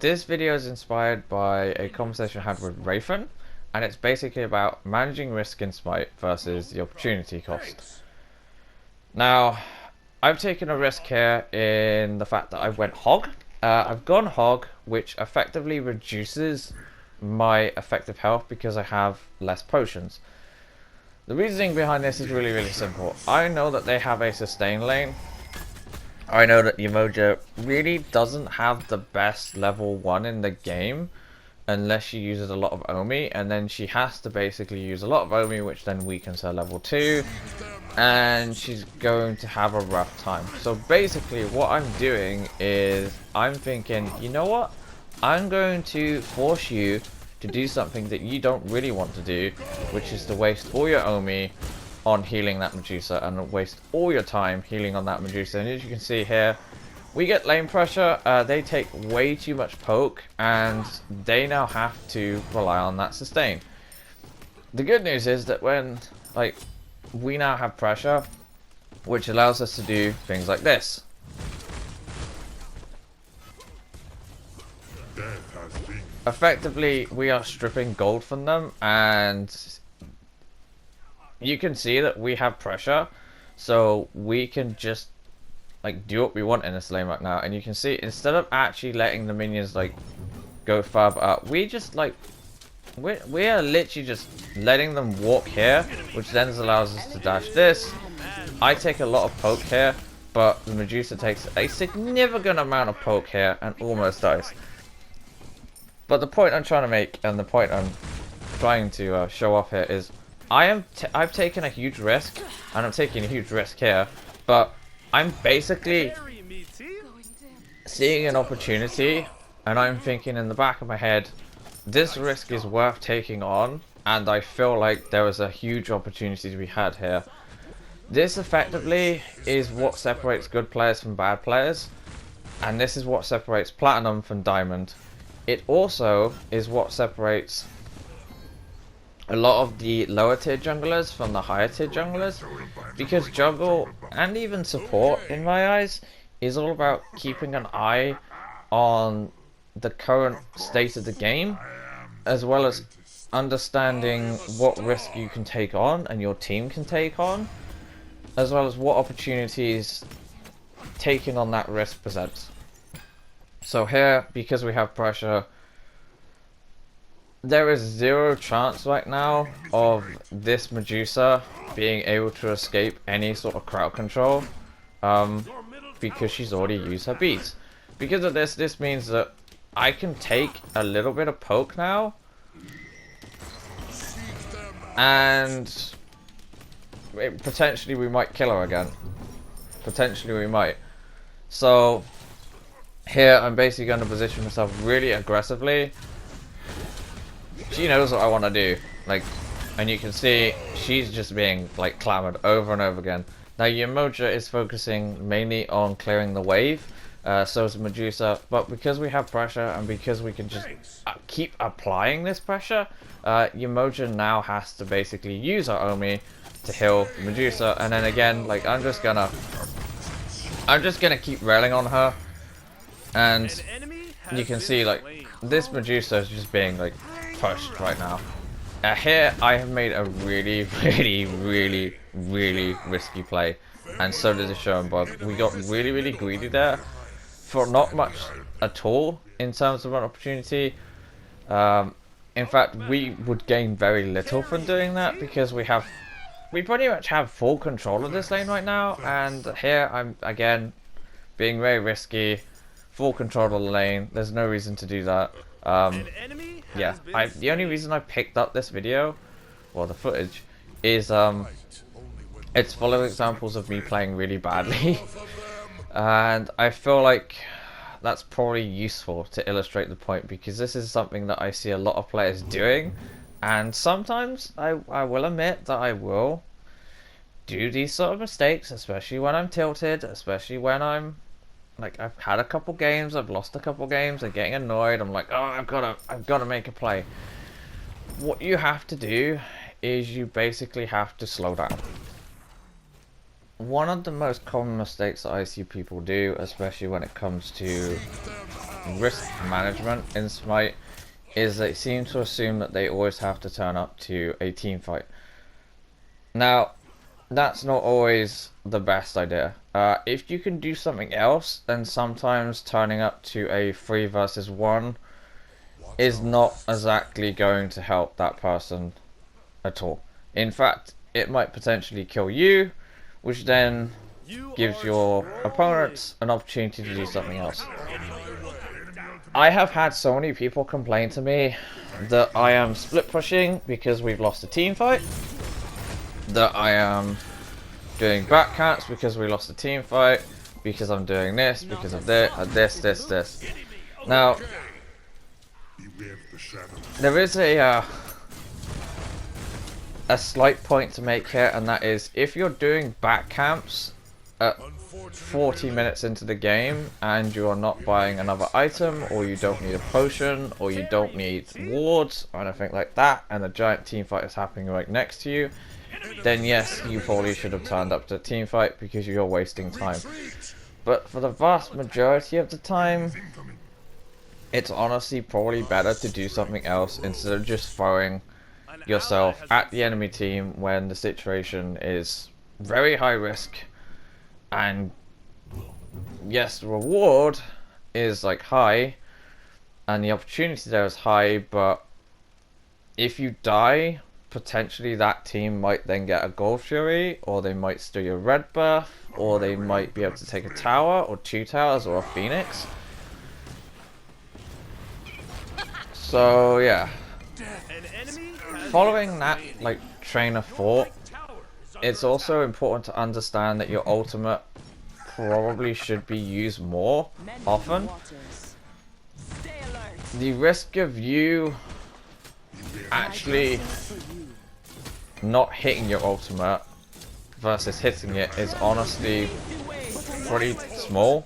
this video is inspired by a conversation I had with Rafen, and it's basically about managing risk in Smite versus the opportunity cost. Now, I've taken a risk here in the fact that I went hog. I've gone hog, which effectively reduces my effective health because I have less potions. The reasoning behind this is really simple. I know that they have a sustain lane. I know that Umoja really doesn't have the best level 1 in the game unless she uses a lot of Omi, and then she has to basically use a lot of Omi, which then weakens her level 2, and she's going to have a rough time. So basically what I'm doing is I'm thinking, you know what, I'm going to force you to do something that you don't really want to do, which is to waste all your Omi on healing that Medusa and waste all your time healing on that Medusa. And as you can see here, we get lane pressure. They take way too much poke and they now have to rely on that sustain. The good news is that when we now have pressure, which allows us to do things like this. Effectively, we are stripping gold from them, and you can see that we have pressure, so we can just do what we want in this lane right now. And you can see, instead of actually letting the minions go further up, we just we are literally just letting them walk here, which then allows us to dash this. I take a lot of poke here, but the Medusa takes a significant amount of poke here and almost dies. But the point I'm trying to make, and the point I'm trying to show off here, is I've taken a huge risk, and I'm taking a huge risk here, but I'm basically seeing an opportunity, and I'm thinking in the back of my head, this risk is worth taking on, and I feel like there was a huge opportunity to be had here. This effectively is what separates good players from bad players, and this is what separates Platinum from Diamond. It also is what separates a lot of the lower tier junglers from the higher tier junglers, because jungle and even support, in my eyes, is all about keeping an eye on the current state of the game, as well as understanding what risk you can take on and your team can take on, as well as what opportunities taking on that risk presents. So here, because we have pressure, there is zero chance right now of this Medusa being able to escape any sort of crowd control, because she's already used her beats. Because of this means that I can take a little bit of poke now, and potentially we might kill her again. Potentially we might. So here I'm basically going to position myself really aggressively. She knows what I want to do, and you can see she's just being clamored over and over again. Now Umoja is focusing mainly on clearing the wave, so is Medusa, but because we have pressure and because we can just keep applying this pressure, Umoja now has to basically use her Omi to heal Medusa, and then again, I'm just gonna keep railing on her, and you can see this Medusa is just being pushed right now. Here I have made a really risky play, and so did the Show Bug. We got really greedy there for not much at all in terms of an opportunity. In fact, we would gain very little from doing that, because we pretty much have full control of this lane right now, and here I'm again being very risky. Full control of the lane, there's no reason to do that. Yeah, the only reason I picked up this video, or the footage, is it's full of examples of me playing really badly. And I feel like that's probably useful to illustrate the point, because this is something that I see a lot of players doing, and sometimes I will admit that I will do these sort of mistakes, especially when I'm tilted, especially when I'm I've had a couple games, I've lost a couple games, I'm getting annoyed, I'm like, oh, I've got to make a play. What you have to do is you basically have to slow down. One of the most common mistakes that I see people do, especially when it comes to risk management in Smite is they seem to assume that they always have to turn up to a team fight. Now, that's not always the best idea. If you can do something else, then sometimes turning up to a 3 versus 1 is not exactly going to help that person at all. In fact, it might potentially kill you, which then gives your opponents an opportunity to do something else. I have had so many people complain to me that I am split pushing because we've lost a team fight, that I am doing back camps because we lost a team fight, because I'm doing this, because of this. Now, there is a slight point to make here, and that is if you're doing back camps at 40 minutes into the game and you are not buying another item, or you don't need a potion, or you don't need wards or anything like that, and a giant team fight is happening right next to you, then yes, you probably should have turned up to a team fight because you're wasting time. But for the vast majority of the time, it's honestly probably better to do something else instead of just throwing yourself at the enemy team when the situation is very high risk, and yes, the reward is like high and the opportunity there is high, but if you die, potentially that team might then get a gold fury, or they might steal your red buff, or they might be able to take a tower or 2 towers or a phoenix. So yeah, following that like train of thought, it's also important to understand that your ultimate probably should be used more often. The risk of you actually not hitting your ultimate versus hitting it is honestly pretty small.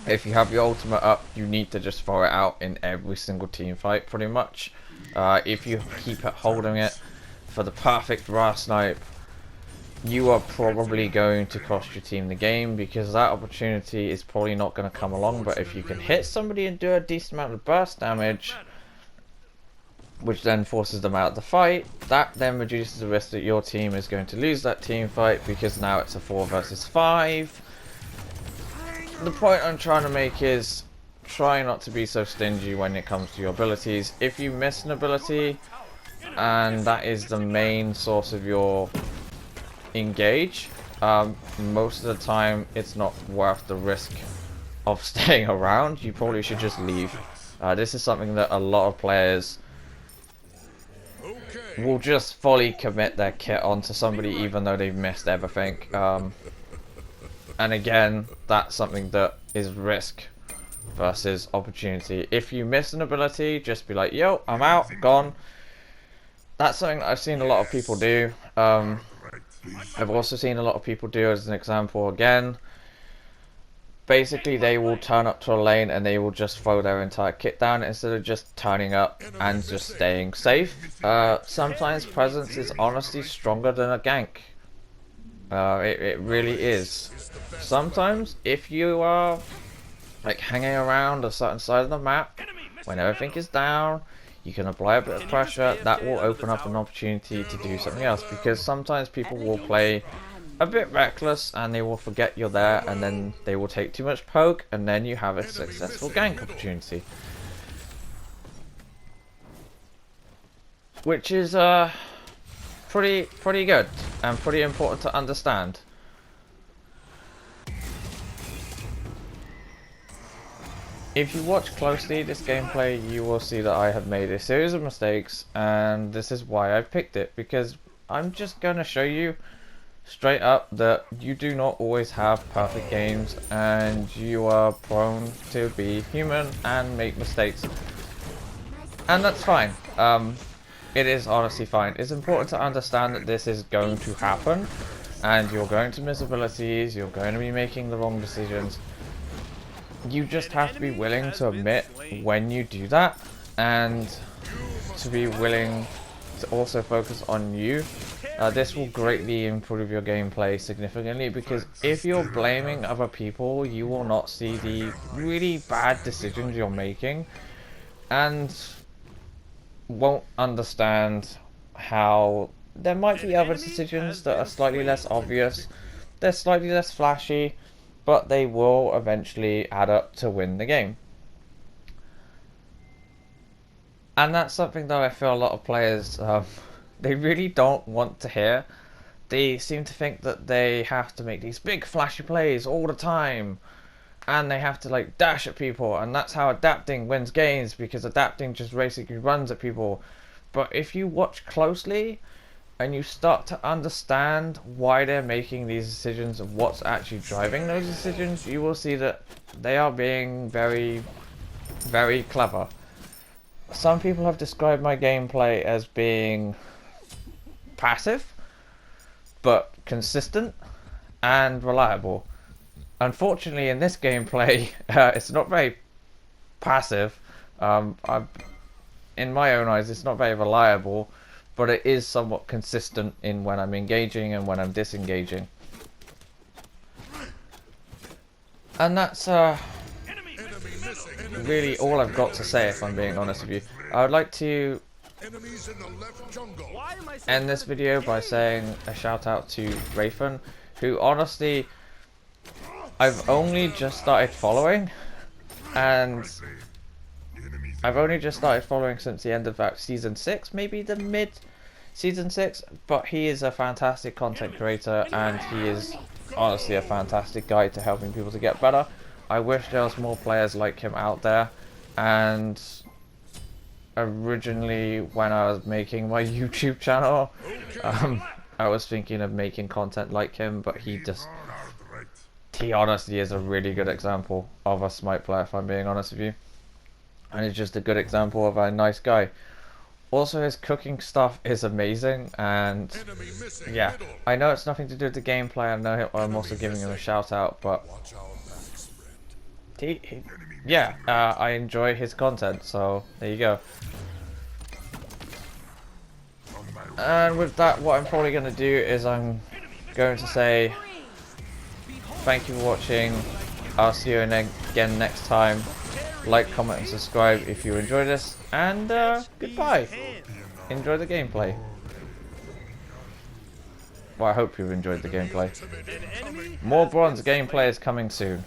If you have your ultimate up, you need to just throw it out in every single team fight pretty much. If you keep holding it for the perfect raw snipe, you are probably going to cost your team the game, because that opportunity is probably not going to come along. But if you can hit somebody and do a decent amount of burst damage, which then forces them out of the fight, that then reduces the risk that your team is going to lose that team fight, because now it's a 4 versus 5. The point I'm trying to make is try not to be so stingy when it comes to your abilities. If you miss an ability and that is the main source of your engage, most of the time it's not worth the risk of staying around. You probably should just leave. This is something that a lot of players will just fully commit their kit onto somebody even though they've missed everything. And again, that's something that is risk versus opportunity. If you miss an ability, just be like, yo, I'm out, gone. That's something that I've seen a lot of people do. I've also seen a lot of people do, as an example again, basically they will turn up to a lane and they will just throw their entire kit down instead of just turning up and just staying safe. Sometimes presence is honestly stronger than a gank. It really is. Sometimes if you are like hanging around a certain side of the map when everything is down, you can apply a bit of pressure. That will open up an opportunity to do something else, because sometimes people will play a bit reckless and they will forget you're there, and then they will take too much poke, and then you have a successful gank opportunity, which is pretty good and pretty important to understand. If you watch closely this gameplay, you will see that I have made a series of mistakes, and this is why I picked it, because I'm just going to show you straight up that you do not always have perfect games, and you are prone to be human and make mistakes, and that's fine. It is honestly fine. It's important to understand that this is going to happen, and you're going to miss abilities, you're going to be making the wrong decisions. You just have to be willing to admit when you do that, and to be willing to also focus on you This will greatly improve your gameplay significantly, because if you're blaming other people, you will not see the really bad decisions you're making, and won't understand how there might be other decisions that are slightly less obvious, they're slightly less flashy, but they will eventually add up to win the game. And that's something that I feel a lot of players, they really don't want to hear. They seem to think that they have to make these big flashy plays all the time, and they have to like dash at people, and that's how adapting wins games, because adapting just basically runs at people. But if you watch closely and you start to understand why they're making these decisions and what's actually driving those decisions, you will see that they are being very, very clever. Some people have described my gameplay as being passive, but consistent and reliable. Unfortunately, in this gameplay, it's not very passive. In my own eyes, it's not very reliable, but it is somewhat consistent in when I'm engaging and when I'm disengaging. And that's really all I've got to say, if I'm being honest with you. I would like to end this video by saying a shout out to Rayfan, who honestly I've only just started following, and I've only just started following since the end of season 6, maybe the mid season 6, but he is a fantastic content creator, and he is honestly a fantastic guide to helping people to get better. I wish there was more players like him out there, and originally when I was making my YouTube channel, I was thinking of making content like him, but he honestly is a really good example of a Smite player, if I'm being honest with you. And he's just a good example of a nice guy. Also, his cooking stuff is amazing, and yeah, I know it's nothing to do with the gameplay, I know I'm also giving him a shout out, but I enjoy his content, so there you go. And with that, what I'm probably going to do is I'm going to say thank you for watching. I'll see you again next time. Like, comment and subscribe if you enjoyed this, and goodbye. Enjoy the gameplay. Well, I hope you've enjoyed the gameplay. More bronze gameplay is coming soon.